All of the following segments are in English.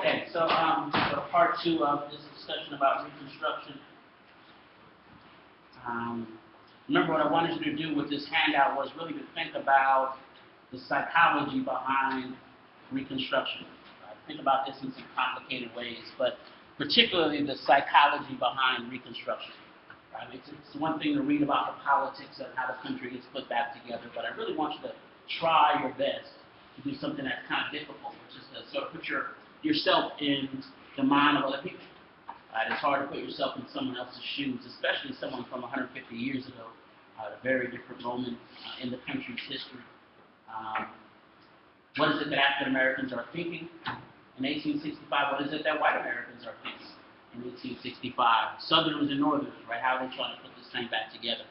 Okay, so part two of this discussion about Reconstruction. Remember, what I wanted you to do with this handout was really to think about the psychology behind Reconstruction. Think about this in some complicated ways, but particularly the psychology behind Reconstruction. It's one thing to read about the politics and how the country gets put back together, but I really want you to try your best to do something that's kind of difficult, which is to sort of put yourself in the mind of other people. It's hard to put yourself in someone else's shoes, especially someone from 150 years ago, a very different moment in the country's history. What is it that African Americans are thinking in 1865? What is it that white Americans are thinking in 1865? Southerners and Northerners, right? How are they trying to put this thing back together?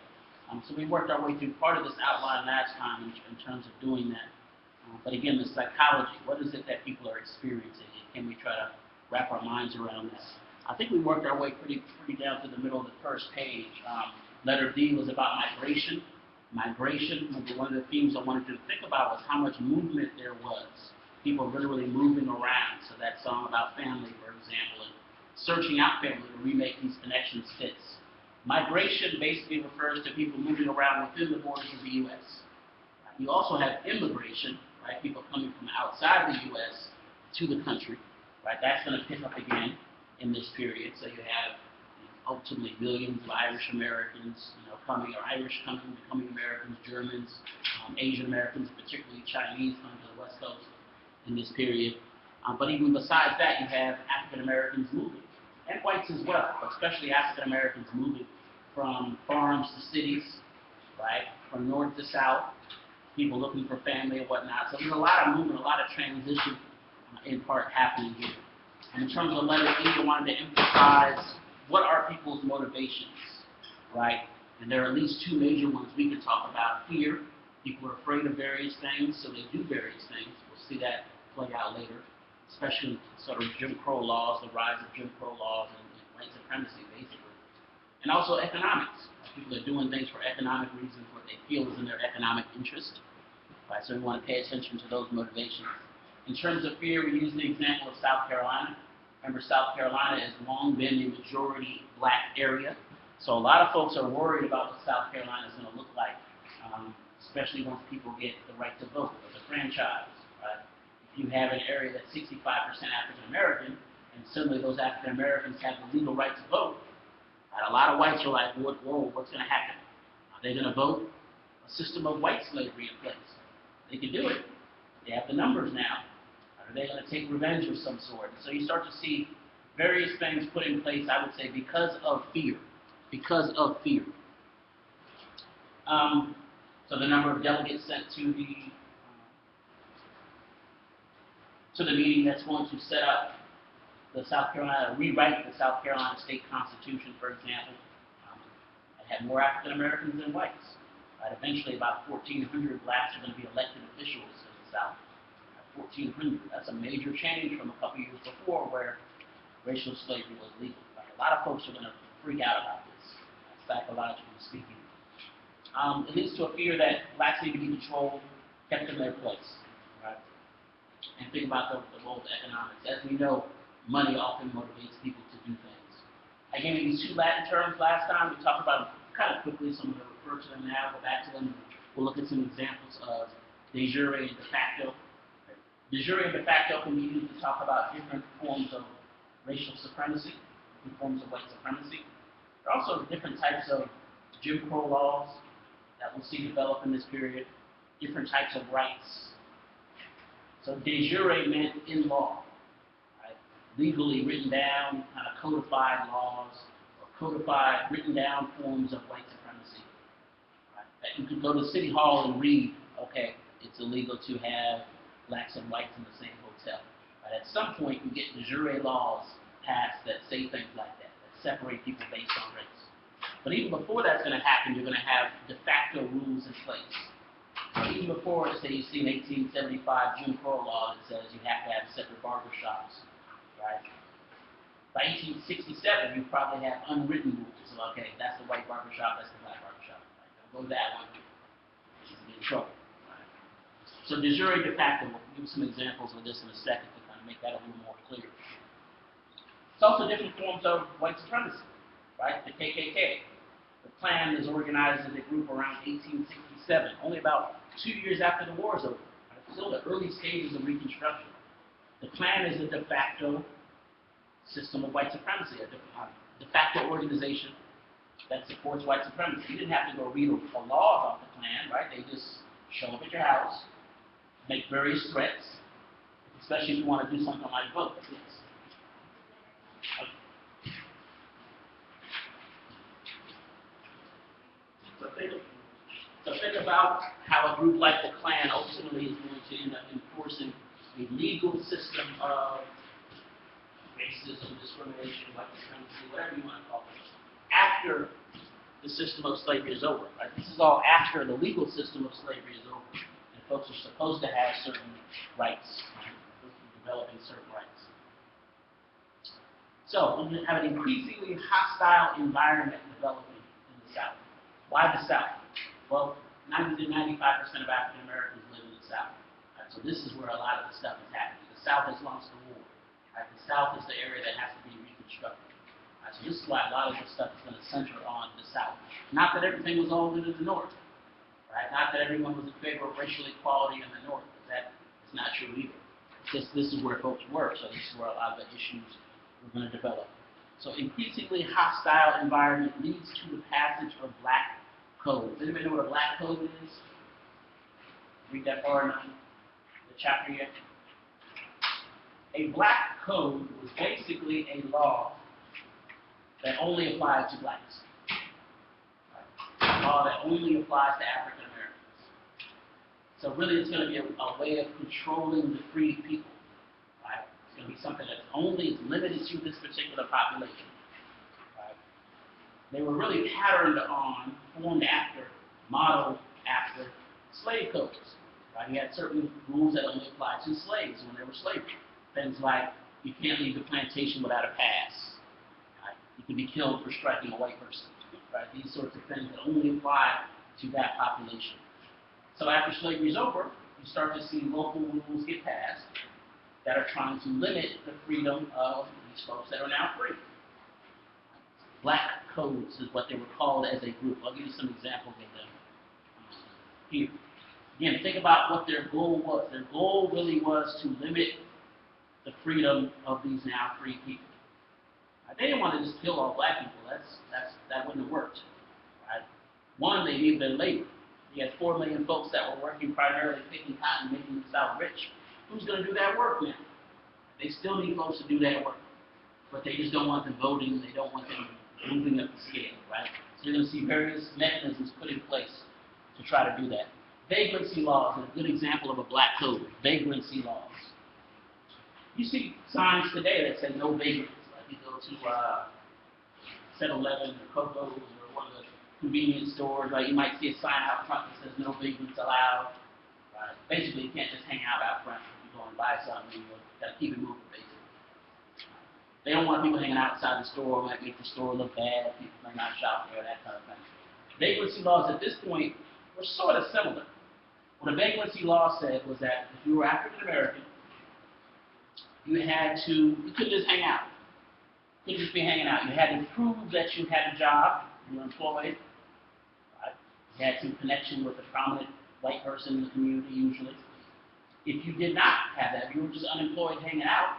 So we worked our way through part of this outline last time in terms of doing that. But again, the psychology, what is it that people are experiencing? And can we try to wrap our minds around this? I think we worked our way pretty down to the middle of the first page. Letter D was about migration. Migration, one of the themes I wanted you to think about was how much movement there was. People literally moving around. So that song about family, for example, and searching out family to remake these connections fits. Migration basically refers to people moving around within the borders of the U.S. You also have immigration, right? People coming from outside of the U.S. to the country, right? That's going to pick up again in this period. So you have ultimately millions of Irish Americans, coming, or Irish coming, becoming Americans, Germans, Asian Americans, particularly Chinese coming to the West Coast in this period. But even besides that, you have African Americans moving, and whites as well, but especially African Americans moving from farms to cities, right? From north to south, people looking for family and whatnot. So there's a lot of movement, a lot of transition in part happening here. And in terms of letter E, I wanted to emphasize what are people's motivations, right? And there are at least two major ones we could talk about. Fear. People are afraid of various things, so they do various things. We'll see that play out later, especially sort of Jim Crow laws, the rise of Jim Crow laws and white supremacy, basically. And also economics. People are doing things for economic reasons, what they feel is in their economic interest. Right? So we want to pay attention to those motivations. In terms of fear, we use the example of South Carolina. Remember, South Carolina has long been a majority black area. So a lot of folks are worried about what South Carolina is going to look like, especially once people get the right to vote or the franchise. Right? If you have an area that's 65% African American, and suddenly those African Americans have the legal right to vote, a lot of whites are like, whoa, what's going to happen? Are they going to vote a system of white slavery in place? They can do it. They have the numbers now. Are they going to take revenge of some sort? So you start to see various things put in place, I would say, because of fear. Because of fear. So the number of delegates sent to the meeting that's going to set up the South Carolina, rewrite the South Carolina state constitution, for example, it had more African Americans than whites. Eventually, about 1,400 blacks are going to be elected officials in the South. 1,400. That's a major change from a couple years before, where racial slavery was legal. A lot of folks are going to freak out about this, psychologically speaking. It leads to a fear that blacks need to be controlled, kept in their place. Right? And think about the role of economics. As we know, money often motivates people to do things. I gave you these two Latin terms last time. We talked about them kind of quickly, so I'm going to refer to them now, go back to them. We'll look at some examples of de jure and de facto. De jure and de facto can be used to talk about different forms of racial supremacy, different forms of white supremacy. There are also different types of Jim Crow laws that we'll see develop in this period, different types of rights. So de jure meant in law, right? Legally written down, kind of codified laws, or codified, written down forms of white supremacy. Right? That you could go to City Hall and read, okay, it's illegal to have blacks and whites in the same hotel. Right? At some point, you get de jure laws passed that say things like that separate people based on race. But even before that's going to happen, you're going to have de facto rules in place. Even before, say, you see an 1875 Jim Crow law that says you have to have separate barber shops, right? By 1867, you probably have unwritten rules. Okay, that's the white barber shop, that's the black barber shop. Right? Don't go to that one. You'll get in trouble. Right? So de jure, de facto, we'll give some examples of this in a second to kind of make that a little more clear. It's also different forms of white supremacy, right? The KKK. The Klan is organized as a group around 1867, only about 2 years after the war is over. Right? Still the early stages of Reconstruction. The Klan is a de facto system of white supremacy, a de facto organization that supports white supremacy. You didn't have to go read a law about the Klan, right? They just show up at your house, make various threats, especially if you want to do something like vote. Yes. So think about how a group like the Klan ultimately is going to end up enforcing a legal system of racism, discrimination, white supremacy, whatever you want to call it, after the system of slavery is over. Right? This is all after the legal system of slavery is over, and folks are supposed to have certain rights, right? Developing certain rights. So we have an increasingly hostile environment developing in the South. Why the South? Well, 90 to 95% of African Americans live in the South. Right? So this is where a lot of the stuff is happening. The South has lost the war. Right? The South is the area that has to be reconstructed. Right? So this is why a lot of this stuff is going to center on the South. Not that everything was all good in the North. Right? Not that everyone was in favor of racial equality in the North. That is not true either. It's just this is where folks were. So this is where a lot of the issues we're going to develop. So increasingly hostile environment leads to the passage of black codes. Anybody know what a black code is? Read that far enough. The chapter yet? A black code was basically a law that only applied to blacks. Right? A law that only applies to African Americans. So really it's going to be a way of controlling the free people. Right? It's going to be something that's only limited to this particular population. Right? They were really patterned on, formed after, modeled after slave codes. Right? You had certain rules that only applied to slaves when there was slavery. Things like you can't leave the plantation without a pass. Right? You can be killed for striking a white person. Right? These sorts of things that only apply to that population. So after slavery is over, you start to see local rules get passed that are trying to limit the freedom of these folks that are now free. Black codes is what they were called as a group. I'll give you some examples of them here. Again, think about what their goal was. Their goal really was to limit the freedom of these now free people. They didn't want to just kill all black people. That wouldn't have worked. Right? One, they needed their labor. You had 4 million folks that were working primarily picking cotton, making the South rich. Who's going to do that work now? They still need folks to do that work. But they just don't want them voting. They don't want them moving up the scale. Right? So you're going to see various mechanisms put in place to try to do that. Vagrancy laws are a good example of a black code. Vagrancy laws. You see signs today that say no vagrants. Like you go to 7-Eleven or Coco's or one of the convenience stores, right? You might see a sign out front that says no vagrants allowed. Right? Basically, you can't just hang out front if you go and buy something. You got to keep it moving, basically. They don't want people hanging outside the store. Might make the store look bad. People may not shop there, that kind of thing. Vagrancy laws at this point were sort of similar. What a vagrancy law said was that if you were African American, you couldn't just hang out. You couldn't just be hanging out. You had to prove that you had a job, you were employed. Right? You had some connection with a prominent white person in the community, usually. If you did not have that, if you were just unemployed hanging out,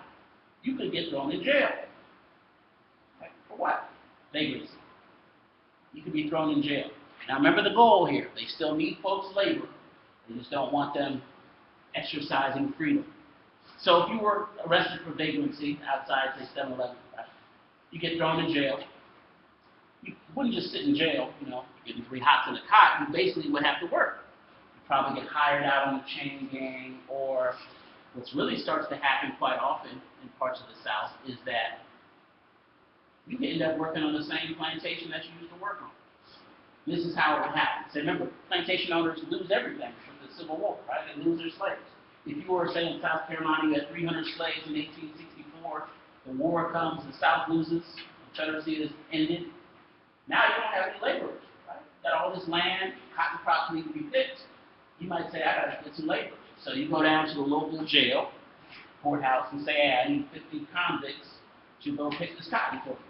you could get thrown in jail. Right? For what? Vagrancy. You could be thrown in jail. Now remember the goal here. They still need folks' labor. They just don't want them exercising freedom. So if you were arrested for vagrancy outside, say, 7-Eleven, right, you get thrown in jail. You wouldn't just sit in jail, getting 3 hots in a cot. You basically would have to work. You'd probably get hired out on a chain gang, or what really starts to happen quite often in parts of the South is that you can end up working on the same plantation that you used to work on. This is how it would happen. So remember, plantation owners lose everything from the Civil War, right? They lose their slaves. If you were, say, in South Carolina, you had 300 slaves in 1864, the war comes, the South loses, the Confederacy is ended. Now you don't have any laborers, right? You got all this land, cotton crops need to be picked. You might say, I got to get some laborers. So you go down to the local jail, courthouse and say, hey, I need 50 convicts to go pick this cotton for me.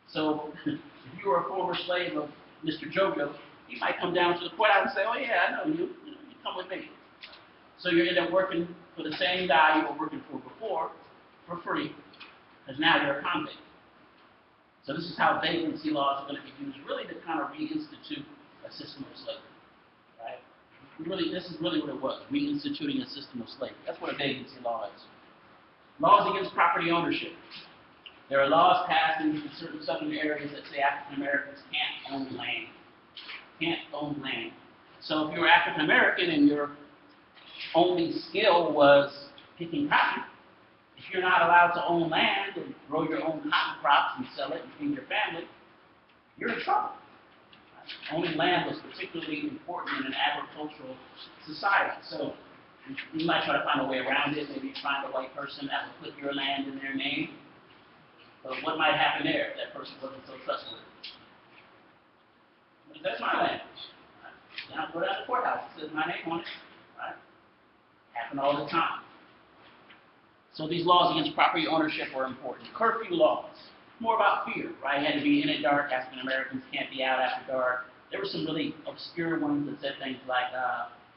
So if you were a former slave of Mr. Jojo, he might come down to the courthouse and say, oh yeah, I know you, you come with me. So you end up working for the same guy you were working for before for free, because now you're a convict. So this is how vagrancy laws are going to be used really to kind of reinstitute a system of slavery. Right? Really, this is really what it was, reinstituting a system of slavery. That's what a vagrancy law is. Laws against property ownership. There are laws passed in certain southern areas that say African Americans can't own land. Can't own land. So if you're African American and your only skill was picking cotton, if you're not allowed to own land and grow your own cotton crops and sell it and feed your family, you're in trouble. Owning land was particularly important in an agricultural society. So you might try to find a way around it. Maybe you find a white person that will put your land in their name. But what might happen there if that person wasn't so trustworthy? Because that's my land. Right? Now go down to the courthouse. It says my name on it. Right? Happen all the time. So these laws against property ownership were important. Curfew laws. More about fear, right? You had to be in at dark. African Americans can't be out after dark. There were some really obscure ones that said things like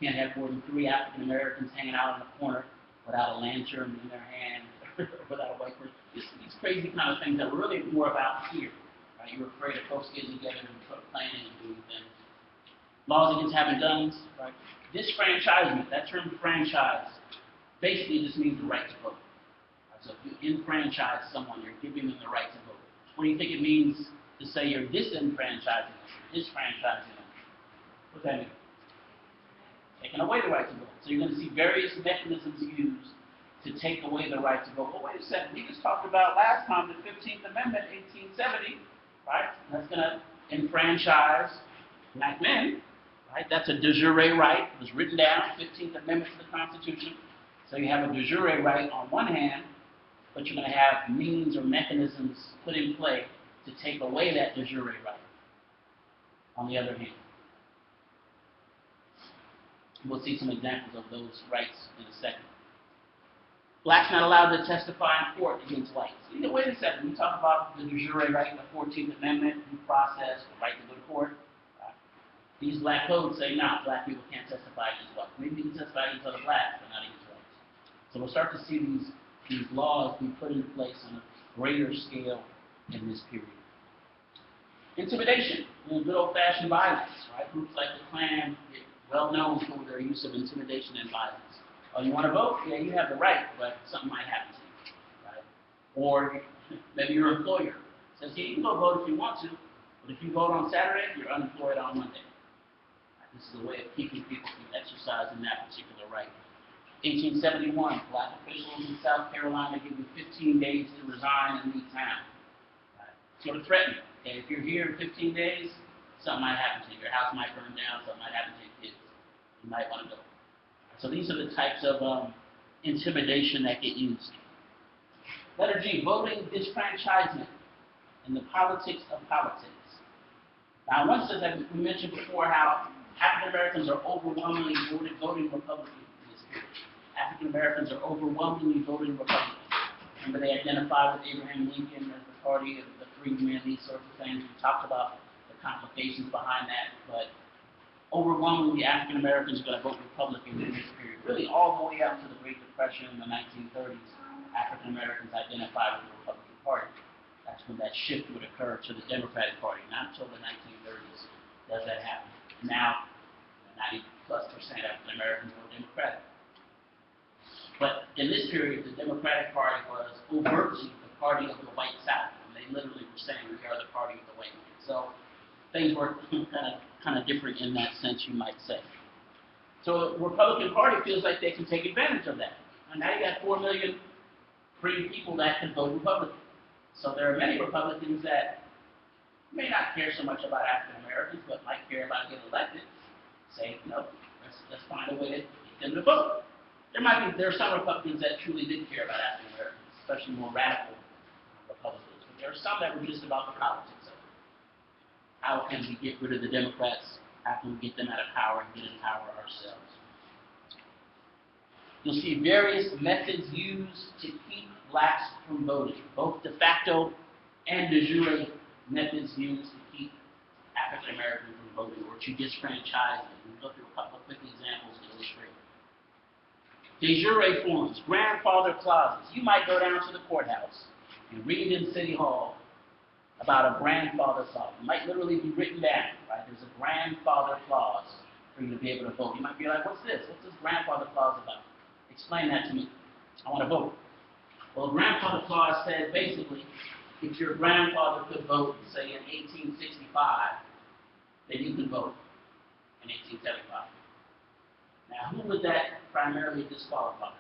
can't have more than 3 African Americans hanging out in the corner without a lantern in their hand, without a white person. These crazy kind of things that were really more about fear. Right? You were afraid of folks getting together and sort of planning and doing things. Laws against having guns. Right? Disfranchisement. That term franchise basically just means the right to vote. So if you enfranchise someone, you're giving them the right to vote. What do you think it means to say you're disenfranchising them, disfranchising them? What does that mean? Taking away the right to vote. So you're going to see various mechanisms used to take away the right to vote. Well, wait a second. We just talked about last time the 15th Amendment, 1870, right? That's going to enfranchise black men, right? That's a de jure right. It was written down, 15th Amendment to the Constitution. So you have a de jure right on one hand, but you're going to have means or mechanisms put in play to take away that de jure right on the other hand. We'll see some examples of those rights in a second. Blacks not allowed to testify in court against whites. So, wait a second, we talk about the de jure right, the 14th Amendment, due process, the right to go to court. These black codes say, no, black people can't testify against whites. Maybe you can testify against other blacks, but not against whites. So we'll start to see these laws be put in place on a greater scale in this period. Intimidation, good old-fashioned violence, right? Groups like the Klan get well known for their use of intimidation and violence. Oh, you want to vote? Yeah, you have the right, but something might happen to you, right? Or maybe your employer says, yeah, you can go vote if you want to, but if you vote on Saturday, you're unemployed on Monday. Right? This is a way of keeping people from exercising that particular right. 1871, black officials in South Carolina give you 15 days to resign and leave town. Right? Sort of threatening. Okay, if you're here in 15 days, something might happen to you. Your house might burn down, something might happen to your kids. You might want to go. So these are the types of intimidation that get used. Letter G, voting disfranchisement and the politics of politics. Now, one says that we mentioned before how African Americans are overwhelmingly voting Republican in this period. African Americans are overwhelmingly voting Republican. Remember, they identified with Abraham Lincoln as the party of the freedmen, these sorts of things. We talked about the complications behind that, but overwhelmingly African Americans are going to vote Republican in this period. Really, all the way up to the Great Depression in the 1930s, African Americans identified with the Republican Party. That's when that shift would occur to the Democratic Party. Not until the 1930s does that happen. Now, 90+% African Americans vote Democratic. But in this period, the Democratic Party was overtly the party of the white South. And they literally were saying, we are the party of the white man. So things were kind of different in that sense, you might say. So the Republican Party feels like they can take advantage of that. And now you got 4 million free people that can vote Republican. So there are many Republicans that may not care so much about African Americans, but might care about getting elected. Say, no, let's find a way to get them to vote. There are some Republicans that truly did care about African Americans, especially more radical Republicans. But there are some that were just about the politics of it. How can we get rid of the Democrats? How can we get them out of power and get in power ourselves? You'll see various methods used to keep blacks from voting, both de facto and de jure methods used to keep African Americans from voting or to disfranchise them. We'll go through a couple of quick examples to illustrate. De jure forms, grandfather clauses. You might go down to the courthouse and read in City Hall about a grandfather clause. It might literally be written down, right? There's a grandfather clause for you to be able to vote. You might be like, what's this? What's this grandfather clause about? Explain that to me. I want to vote. Well, grandfather clause says basically, if your grandfather could vote, say in 1865, then you can vote in 1875. Now, who would that primarily disqualify?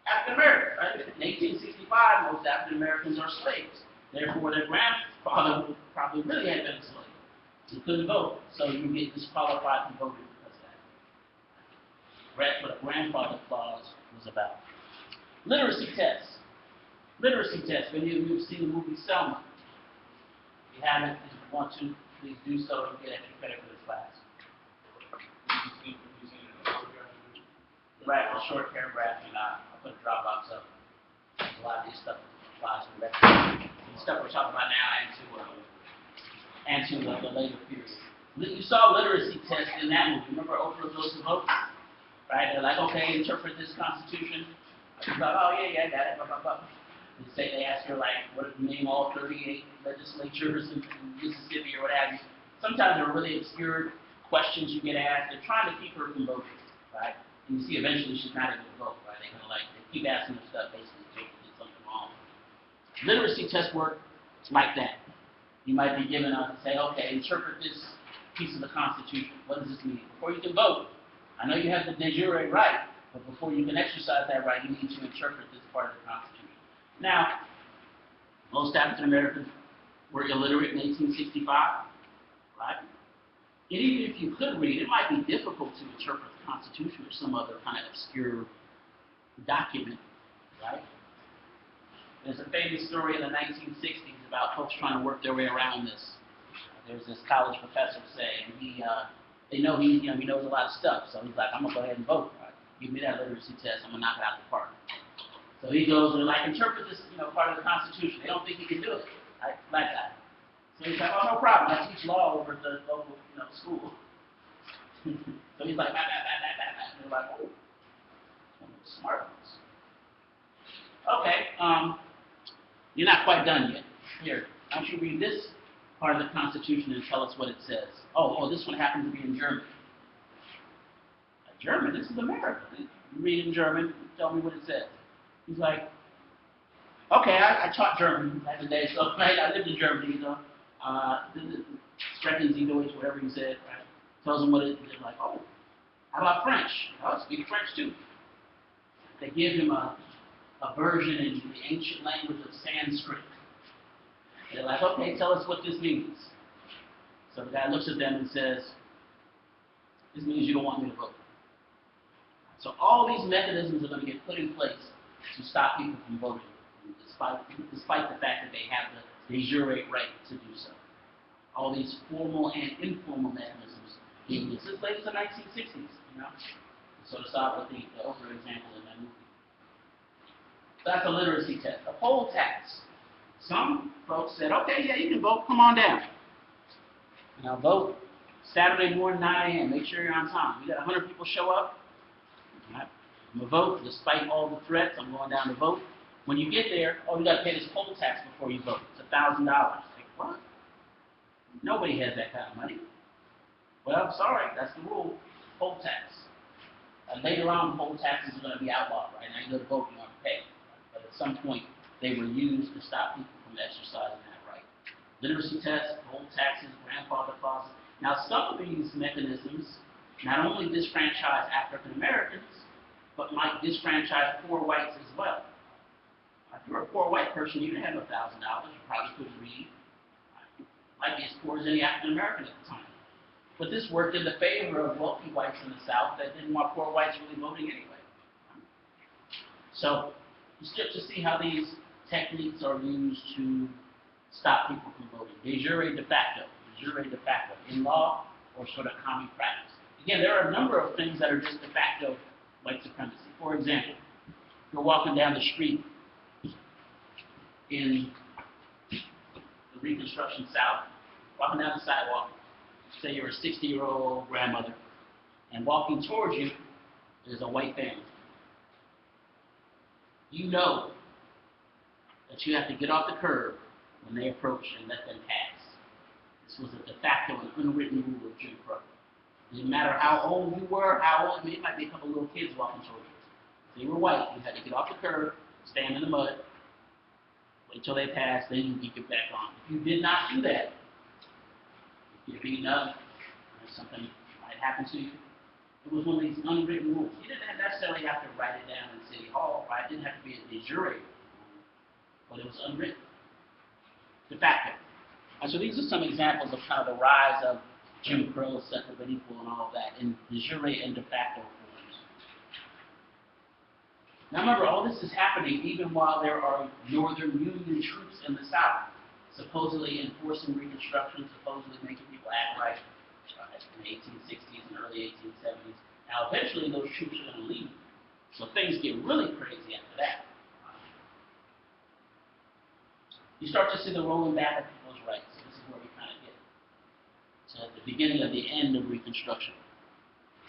African Americans, right? In 1865, most African Americans are slaves. Therefore, their grandfather probably really had been a slave. He couldn't vote, so you get disqualified from voting because of that. That's what a grandfather clause was about. Literacy tests. Literacy tests. Many of you have seen the movie Selma. If you haven't, if you want to, please do so and get extra credit for this class. Right, a short paragraph, and I'll put a Dropbox up. A lot of these stuff applies directly. The stuff we're talking about now and to the later period. You saw literacy tests in that movie. Remember Oprah goes to vote? Right? They're like, okay, interpret this Constitution. She's like, oh yeah, I got it. Blah, blah, blah. They ask her like, what name all 38 legislatures in Mississippi or what have you. Sometimes they're really obscure questions you get asked. They're trying to keep her from voting, right? And you see eventually she's not able to vote, right? They keep asking her stuff basically until she did something wrong. Literacy test work like that. You might be given say, okay, interpret this piece of the Constitution. What does this mean? Before you can vote, I know you have the de jure right, but before you can exercise that right, you need to interpret this part of the Constitution. Now, most African Americans were illiterate in 1865, right? And even if you could read, it might be difficult to interpret the Constitution or some other kind of obscure document, right? There's a famous story in the 1960s about folks trying to work their way around this. There's this college professor saying they know he knows a lot of stuff, so he's like, I'm gonna go ahead and vote. Right? Give me that literacy test, I'm gonna knock it out the park. So he goes and interpret this, part of the Constitution. They don't think he can do it, right? Black guy. So he's like, oh, no problem. I teach law over at the local, school. So he's like, bah. And they're like, oh, one of the smart ones. Okay, you're not quite done yet. Here, why don't you read this part of the Constitution and tell us what it says. Oh, this one happens to be in German. German? This is America. You read in German, tell me what it says. He's like, okay, I taught German back in the day, so right, I lived in Germany, Sprechen Sie Deutsch, whatever he said, right? Tells them what it is. They're like, oh, how about French? I speak French too. They give him a version in the ancient language of Sanskrit. They're like, okay, tell us what this means. So the guy looks at them and says, this means you don't want me to vote. So all these mechanisms are going to get put in place to stop people from voting, despite the fact that they have the de jure right to do so. All these formal and informal mechanisms being used as late as the 1960s, So to start with the Oprah example in that movie. So that's a literacy test. A poll tax. Some folks said, okay, yeah, you can vote, come on down. Now vote Saturday morning, 9 a.m., make sure you're on time. We got 100 people show up. Right. I'm going to vote, despite all the threats, I'm going down to vote. When you get there, you got to pay this poll tax before you vote. It's $1,000. Like, what? Nobody has that kind of money. Well, sorry, that's the rule. Poll tax. Later on, poll taxes are going to be outlawed, right? Now you go to vote, you don't have to pay. But at some point, they were used to stop people from exercising that right. Literacy tests, poll taxes, grandfather clauses. Now, some of these mechanisms not only disfranchise African Americans, but might disfranchise poor whites as well. If you're a poor white person, you didn't have $1,000, you probably couldn't read. Might be as poor as any African American at the time. But this worked in the favor of wealthy whites in the South that didn't want poor whites really voting anyway. So, it's just to see how these techniques are used to stop people from voting. De jure de facto. De jure de facto. In law or sort of common practice. Again, there are a number of things that are just de facto white supremacy. For example, you're walking down the street in the Reconstruction South, walking down the sidewalk, say you're a 60-year-old grandmother, and walking towards you is a white family. You know that you have to get off the curb when they approach and let them pass. This was a de facto and unwritten rule of Jim Crow. It didn't matter how old you were, it might be a couple of little kids walking towards you. If they were white, you had to get off the curb, stand in the mud, wait till they passed, then you could get back on. If you did not do that, you're beaten up, or something might happen to you. It was one of these unwritten rules. You didn't necessarily have to write it down in City Hall, right? It didn't have to be a de jure, but it was unwritten. De facto. And so these are some examples of kind of the rise of Jim Crow, separate but equal, and all of that, in de jure and de facto forms. Now remember, all this is happening even while there are Northern Union troops in the South, supposedly enforcing Reconstruction, supposedly making people act right in the 1860s and early 1870s. Now eventually those troops are going to leave, so things get really crazy after that. You start to see the rolling back of people's rights. This is where we kind of get to the beginning of the end of Reconstruction.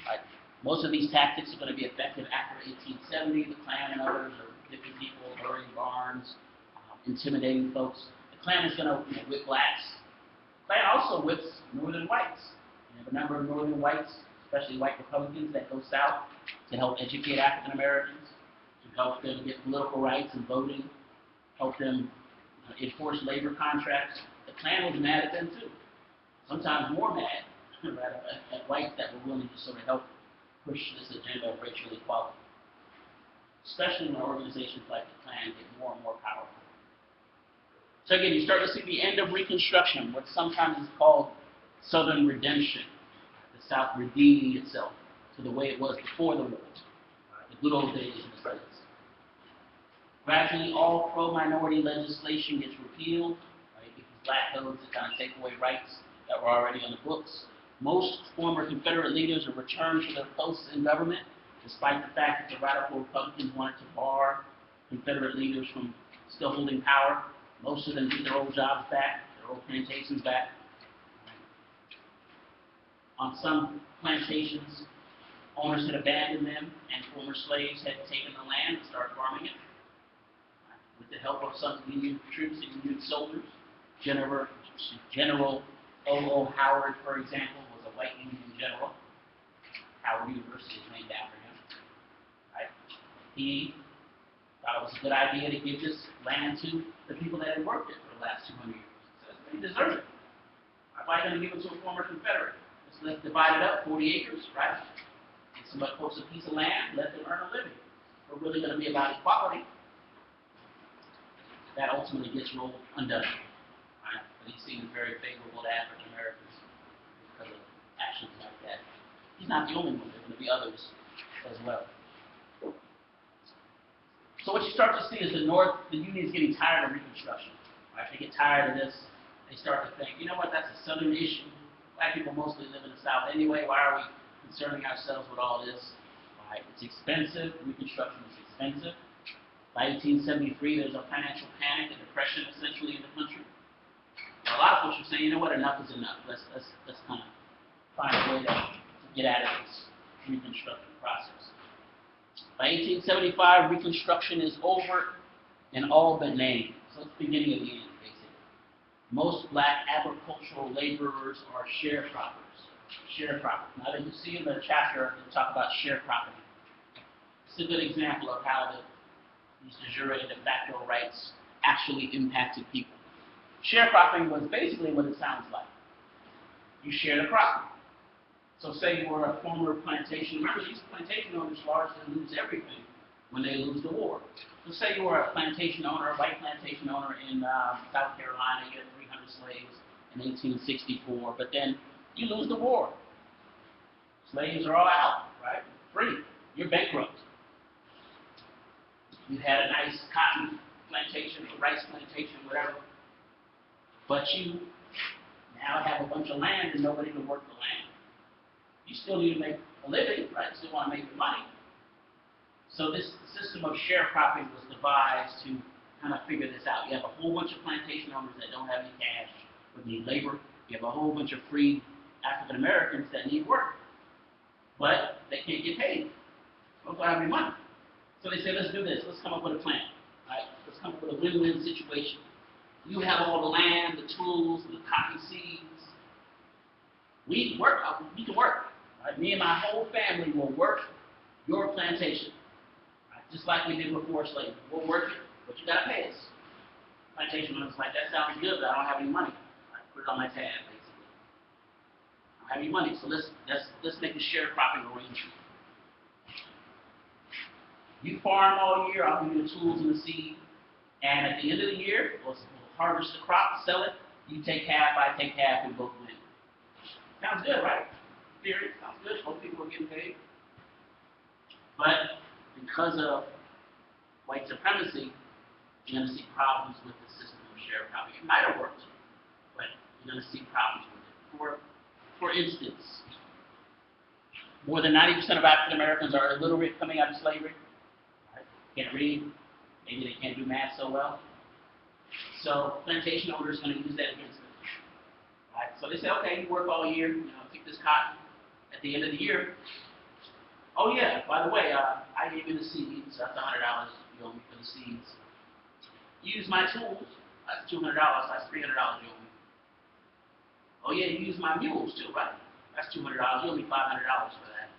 Right? Most of these tactics are going to be effective after 1870. The Klan and others are different people, burning barns, intimidating folks. The Klan is going to whip blacks. The Klan also whips Northern whites. You have a number of Northern whites, especially white Republicans, that go south to help educate African Americans, to help them get political rights and voting, help them enforce labor contracts. The Klan was mad at them too. Sometimes more mad at whites that were willing to sort of help push this agenda of racial equality. Especially when organizations like the Klan get more and more powerful. So again, you start to see the end of Reconstruction, what sometimes is called Southern redemption. The South redeeming itself to the way it was before the war, the good old days in the States. Gradually, all pro-minority legislation gets repealed, right, because black codes that kind of take away rights that were already on the books. Most former Confederate leaders are returned to their posts in government, despite the fact that the radical Republicans wanted to bar Confederate leaders from still holding power. Most of them get their old jobs back, their old plantations back. On some plantations, owners had abandoned them, and former slaves had taken the land and started farming it. With the help of some Union troops and Union soldiers, General O.O. Howard, for example, was a white Union general. Howard University is named after him. Right? He thought it was a good idea to give this land to the people that had worked it for the last 200 years. So they deserve it. Why are you going to give it to a former Confederate? Let's divide it up, 40 acres, right? Get somebody folks a piece of land, let them earn a living. We're really going to be about equality. That ultimately gets rolled undone. Right? But he seems very favorable to African Americans because of actions like that. He's not the only one. There are going to be others as well. So what you start to see is the Union is getting tired of Reconstruction. Right? They get tired of this. They start to think, you know what, that's a Southern issue. Black people mostly live in the South anyway. Why are we concerning ourselves with all this? Right? It's expensive. Reconstruction is expensive. By 1873, there's a financial panic, a depression essentially in the country. Now, a lot of folks are saying, you know what, enough is enough. Let's kind of find a way to get out of this Reconstruction process. By 1875, Reconstruction is over in all but name. So it's the beginning of the end, basically. Most black agricultural laborers are sharecroppers. Sharecroppers. Now, that you see in the chapter, they talk about sharecropping. It's a good example of how these de jure and de facto rights actually impacted people. Sharecropping was basically what it sounds like. You share the crop. So say you were a former plantation, remember these plantation owners largely lose everything when they lose the war. So say you were a plantation owner, a white plantation owner in South Carolina, you had 300 slaves in 1864, but then you lose the war. Slaves are all out, right? Free. You're bankrupt. You had a nice cotton plantation, or rice plantation, whatever, but you now have a bunch of land and nobody to work the land. You still need to make a living, right? You still want to make your money, So this system of sharecropping was devised to kind of figure this out. You have a whole bunch of plantation owners that don't have any cash or need labor. You have a whole bunch of free African Americans that need work, but they can't get paid. They don't have any money. So they say, let's do this. Let's come up with a plan. Right? Let's come up with a win-win situation. You have all the land, the tools, the cotton seeds. We can work. Right? Me and my whole family will work your plantation. Right? Just like we did before slavery. We'll work it, but you got to pay us. Plantation owners like, that sounds good, but I don't have any money. Right? Put it on my tab, basically. I don't have any money, so let's make a sharecropping arrangement. You farm all year, I'll give you the tools and the seed, and at the end of the year, we'll harvest the crop, sell it, you take half, I take half, we both win. Sounds good, right? Theory, sounds good, both people are getting paid. But because of white supremacy, you're going to see problems with the system of sharecropping. It might have worked, but you're going to see problems with it. For instance, more than 90% of African Americans are illiterate coming out of slavery. Can't read, maybe they can't do math so well. So plantation owners are going to use that against them. Right? So they say, okay, you work all year, pick this cotton. At the end of the year, oh yeah, by the way, I gave you the seeds. That's $100 you owe me for the seeds. You use my tools. That's $200. That's $300 you owe me. Oh yeah, you use my mules too, right? That's $200. You owe me $500 for that.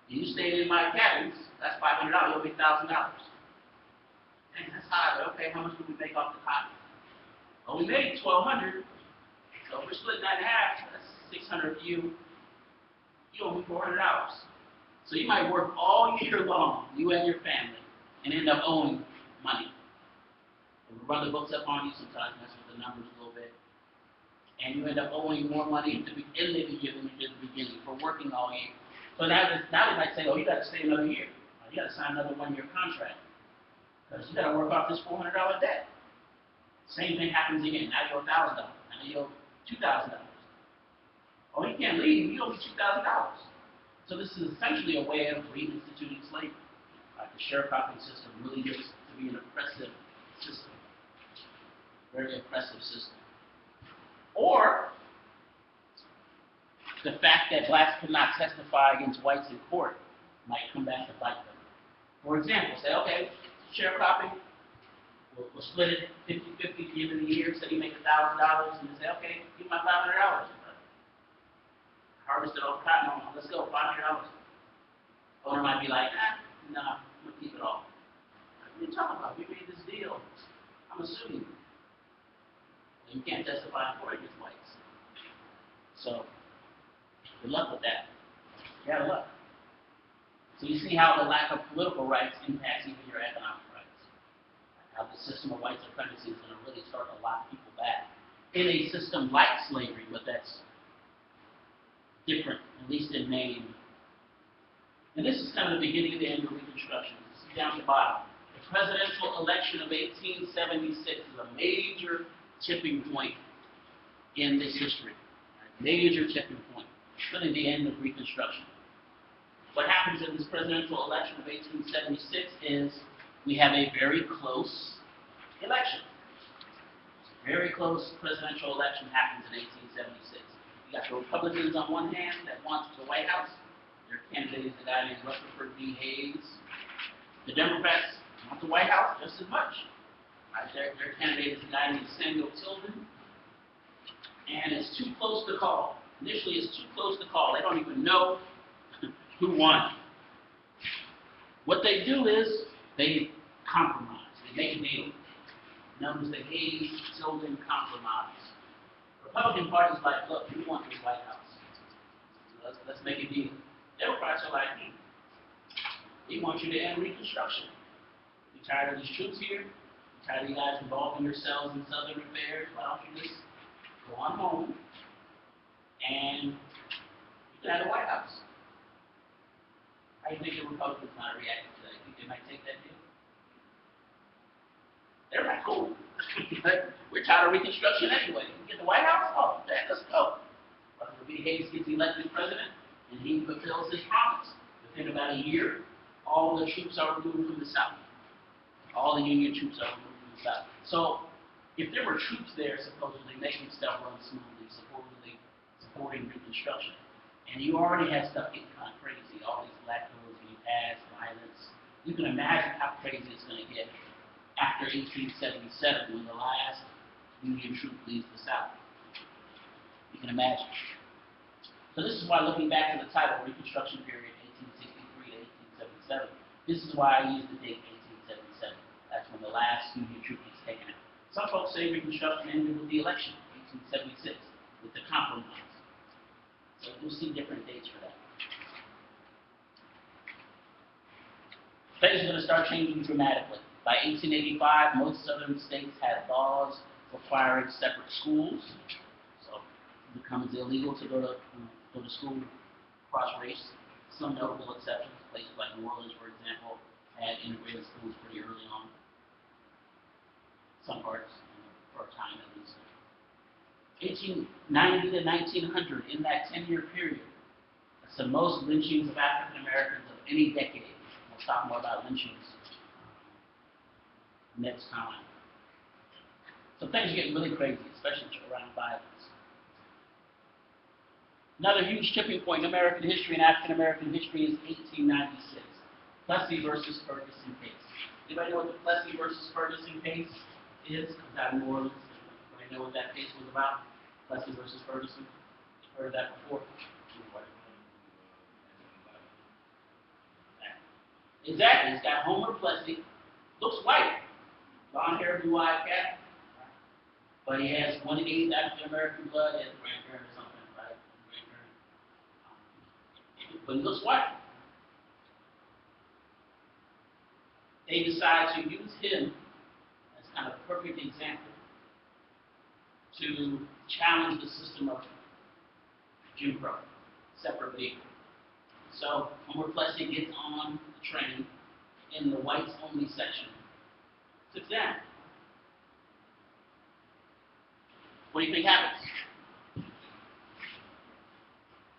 You stayed in my cabins. That's $500. You owe me $1,000. Dang, that's high, but okay, how much did we make off the cotton? Well, we made $1,200. So if we're splitting that in half, that's $600 for you. You owe me $400. So you might work all year long, you and your family, and end up owing money. And we run the books up on you, sometimes mess with the numbers a little bit. And you end up owing more money at the end of the year than you did at the beginning for working all year. So now they might say, oh, you got to stay another year. You got to sign another one-year contract. Because you got to work off this $400 debt. Same thing happens again. Now you owe $1,000. Now you owe $2,000. Oh, you can't leave. You owe me $2,000. So this is essentially a way of reinstituting slavery. The sharecropping system really gets to be an oppressive system. Very oppressive system. Or the fact that blacks could not testify against whites in court might come back to bite them. For example, say, okay, sharecropping, we'll split it 50-50 at the end of the year, say you make $1,000, and you say, okay, give me my $500. Harvested all the cotton, let's go, $500. Owner might be like, no, I'm going to keep it all. What are you talking about? We made this deal. I'm going to sue you. You can't testify in court against whites. So, good luck with that. You have luck. So you see how the lack of political rights impacts even your economic rights. How the system of white supremacy is going to really start to lock people back. In a system like slavery, but that's different, at least in name. And this is kind of the beginning of the end of Reconstruction. This is down the bottom. The presidential election of 1876 is a major tipping point in this history. Major tipping point. Really the end of Reconstruction. What happens in this presidential election of 1876 is we have a very close election. A very close presidential election happens in 1876. You got the Republicans on one hand that want the White House. Their candidate is a guy named Rutherford B. Hayes. The Democrats want the White House just as much. Their candidate is a guy named Samuel Tilden. And it's too close to call. Initially, it's too close to call. They don't even know who won. What they do is they compromise. They make a deal. Known as the Hayes-Tilden Compromise. The Republican Party is like, look, we want this White House. Let's make a deal. Democrats are like, we want you to end Reconstruction. We're tired of these troops here. We're tired of you guys involving yourselves in Southern affairs. Why don't you just go on home and you can have the White House. How do you think the Republicans might react to that? You think they might take that deal? They're not cool. We're tired of Reconstruction anyway. You get the White House? Oh, man, let's go. Rutherford B. Hayes gets elected president, and he fulfills his promise. Within about a year, all the troops are removed from the South. All the Union troops are removed from the South. So, if there were troops there supposedly making stuff run smoothly, supposedly supporting Reconstruction, and you already had stuff getting kind of crazy, all these black codes being passed, violence, you can imagine how crazy it's going to get after 1877 when the last Union troop leaves the South. You can imagine. So this is why, looking back to the title, Reconstruction Period, 1863 to 1877, this is why I use the date 1877. That's when the last Union troop is taken out. Some folks say Reconstruction ended with the election, 1876, with the compromise. So you'll see different dates for that. Things are going to start changing dramatically. By 1885, most southern states had laws requiring separate schools. So it becomes illegal to go to school cross-race. Some notable exceptions, places like New Orleans, for example, had integrated schools pretty early on. Some parts, for a time at least. 1890 to 1900, in that 10-year period, that's the most lynchings of African Americans of any decade. We'll talk more about lynchings next time. So things are getting really crazy, especially around violence. Another huge tipping point in American history and African American history is 1896, Plessy versus Ferguson case. Anybody know what the Plessy versus Ferguson case is? Comes out of New Orleans. Anybody know what that case was about? Plessy versus Ferguson. Heard of that before? Exactly. It's got Homer Plessy. Looks white. Blonde hair, blue-eyed cat. But he has 1/8 African American blood as a grandparent or something, right? But he looks white. They decide to use him as kind of a perfect example to challenge the system of Jim Crow, separate people. So Homer Plessy gets on the train in the whites-only section, sits down. What do you think happens?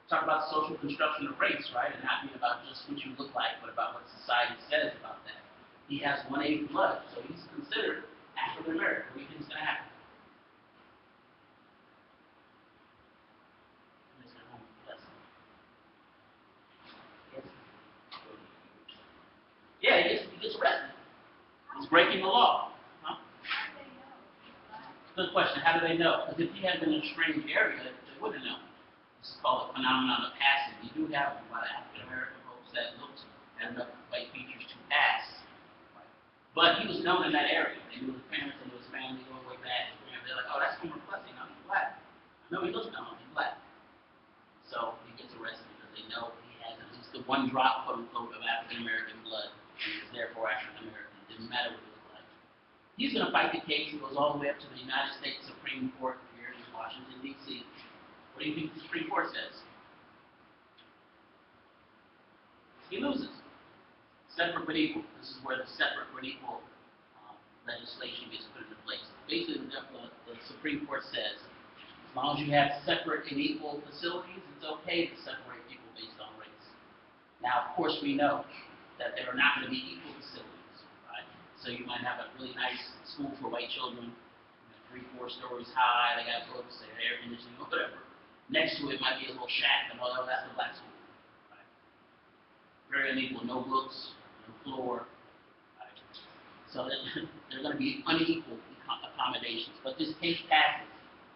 Talk about the social construction of race, right? And not being about just what you look like, but about what society says about that. He has 1/8 blood, so he's considered African American. What do you think is going to happen? Mr. Homer Plessy. Yeah, he gets arrested. He's breaking the law. Huh? Good question. How do they know? Because if he had been in a strange area, they wouldn't know. This is called the phenomenon of passing. You do have a lot of African American folks that looked had enough white features to pass. But he was known in that area. They knew his parents, they knew his family going way back. They're like, oh, that's Homer Plessy. No, he's black. No, he looks known. He's black. So he gets arrested because they know he has at least the one drop, quote unquote, of African American blood. And is therefore African American. It didn't matter what he looked like. He's going to fight the case. He goes all the way up to the United States Supreme Court here in Washington, D.C. What do you think the Supreme Court says? He loses. Separate but equal. This is where the separate but equal legislation gets put into place. Basically, the Supreme Court says, as long as you have separate and equal facilities, it's okay to separate people based on race. Now, of course, we know that there are not going to be equal facilities, right? So you might have a really nice school for white children, 3-4 stories high, they got books, they have air conditioning, or whatever. Next to it might be a little shack, and oh, that's a black school. Right? Very unequal, no books, no floor. Right? So there are going to be unequal accommodations. But this case passes.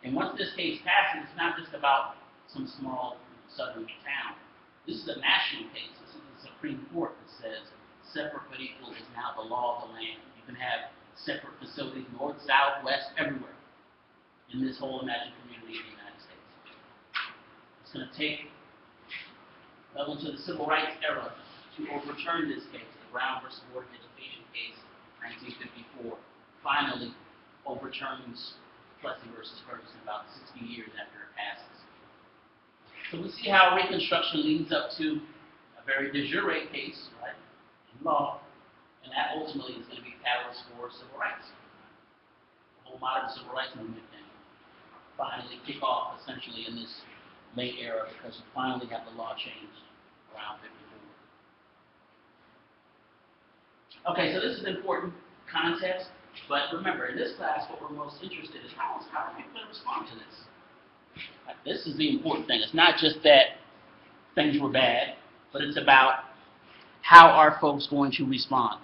And once this case passes, it's not just about some small southern town. This is a national case. This is the Supreme Court that says separate but equal is now the law of the land. You can have separate facilities, north, south, west, everywhere in this whole imagined community in the United States. It's going to take well into the civil rights era to overturn this case, the Brown versus Board of Education case, 1954, finally overturns Plessy versus Ferguson about 60 years after it passes. So we see how Reconstruction leads up to a very de jure case, right, in law, and that ultimately is going to be catalyst for civil rights. The whole modern civil rights movement can finally kick off essentially in this late era because we finally have the law changed around 54. Okay, so this is an important context, but remember, in this class, what we're most interested in is how are people going to respond to this? This is the important thing. It's not just that things were bad, but it's about how are folks going to respond.